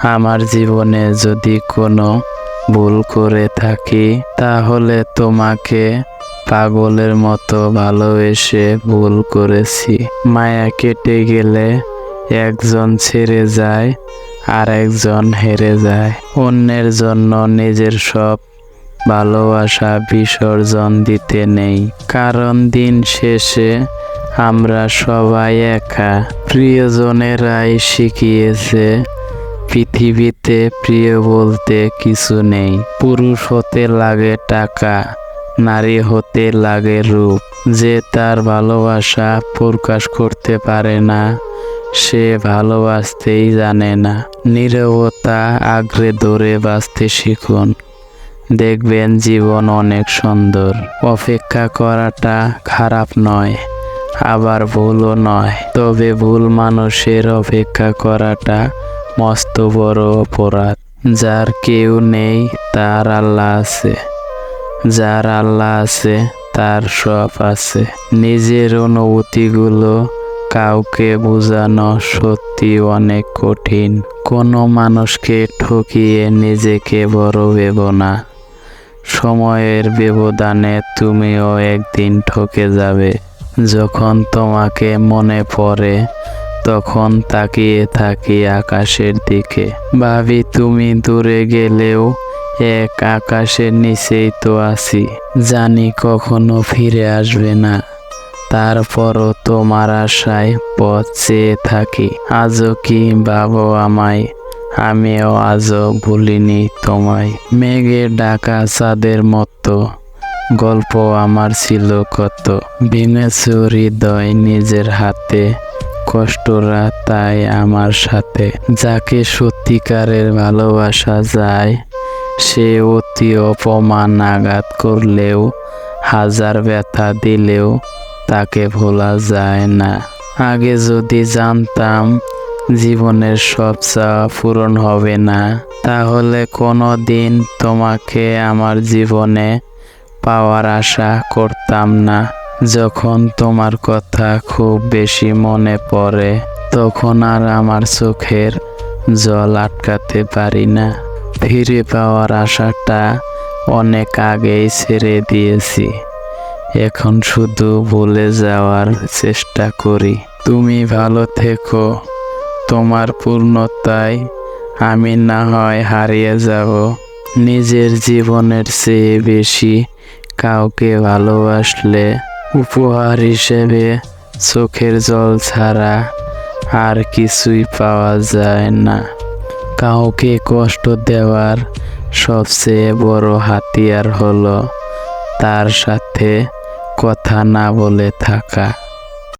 আমার জীবনে যদি কোনো ভুল করে থাকি, তাহলে তোমাকে পাগলের মতো ভালোবেসে ভুল করেছি। মায়া কেটে গেলে একজন ছেড়ে যায় আর একজন হেরে যায়। অন্যের জন্য নিজের সব ভালোবাসা বিসর্জন দিতে নেই, কারণ দিন শেষে আমরা সবাই একা। প্রিয়জনেরাই শিখিয়েছে পৃথিবীতে প্রিয় বলতে কিছু নেই। পুরুষ হতে লাগে টাকা, নারী হতে লাগে রূপ। যে তার ভালোবাসা প্রকাশ করতে পারে না, সে ভালোবাসতেই জানে না। নীরবতা আঁকড়ে ধরে বাঁচতে শিখুন, দেখবেন জীবন অনেক সুন্দর। অপেক্ষা করাটা খারাপ নয়, আবার ভুলও নয়, তবে ভুল মানুষের অপেক্ষা করাটা মস্ত বড় অপরাধ। যার কেউ নেই তার আল্লাহ আছে, যার আল্লাহ আছে তার সব আছে। নিজের অনুভূতিগুলো কাউকে বোঝানো সত্যি অনেক কঠিন। কোনো মানুষকে ঠকিয়ে নিজেকে বড় ভেবো না। সময়ের ব্যবধানে তুমিও একদিন ঠকে যাবে। যখন তোমাকে মনে পড়ে, তখন তাকিয়ে থাকি আকাশের দিকে। ভাবি তুমি দূরে গেলেও এক আকাশের নিচেই তো আছি। জানি কখনো ফিরে আসবে না, তারপরও তোমার আশায় পথ চেয়ে থাকি। আজও কি ভাবো আমায়, আমিও আজও ভুলিনি তোমায়। মেঘে ঢাকা চাঁদের মতো গল্প আমার ছিল কত। ভেঙেছো হৃদয় নিজের হাতে, কষ্টরা তাই আমার সাথে। যাকে সত্যিকারের ভালোবাসা যায়, সে অতি অপমান আঘাত করলেও, হাজার ব্যথা দিলেও তাকে ভোলা যায় না। আগে যদি জানতাম জীবনের সব চাওয়া পূরণ হবে না, তাহলে কোনো দিন তোমাকে আমার জীবনে পাওয়ার আশা করতাম না। যখন তোমার কথা খুব বেশি মনে পড়ে, তখন আর আমার চোখের জল আটকাতে পারি না। ফিরে পাওয়ার আশাটা অনেক আগেই ছেড়ে দিয়েছি, এখন শুধু ভুলে যাওয়ার চেষ্টা করি। তুমি ভালো থেকো, তোমার পূর্ণতায় আমি না হয় হারিয়ে যাব। নিজের জীবনের চেয়ে বেশি কাউকে ভালোবাসলে উপহার হিসেবে চোখের জল ছাড়া আর কিছুই পাওয়া যায় না। কাউকে কষ্ট দেওয়ার সবচেয়ে বড় হাতিয়ার হলো তার সাথে কথা না বলে থাকা।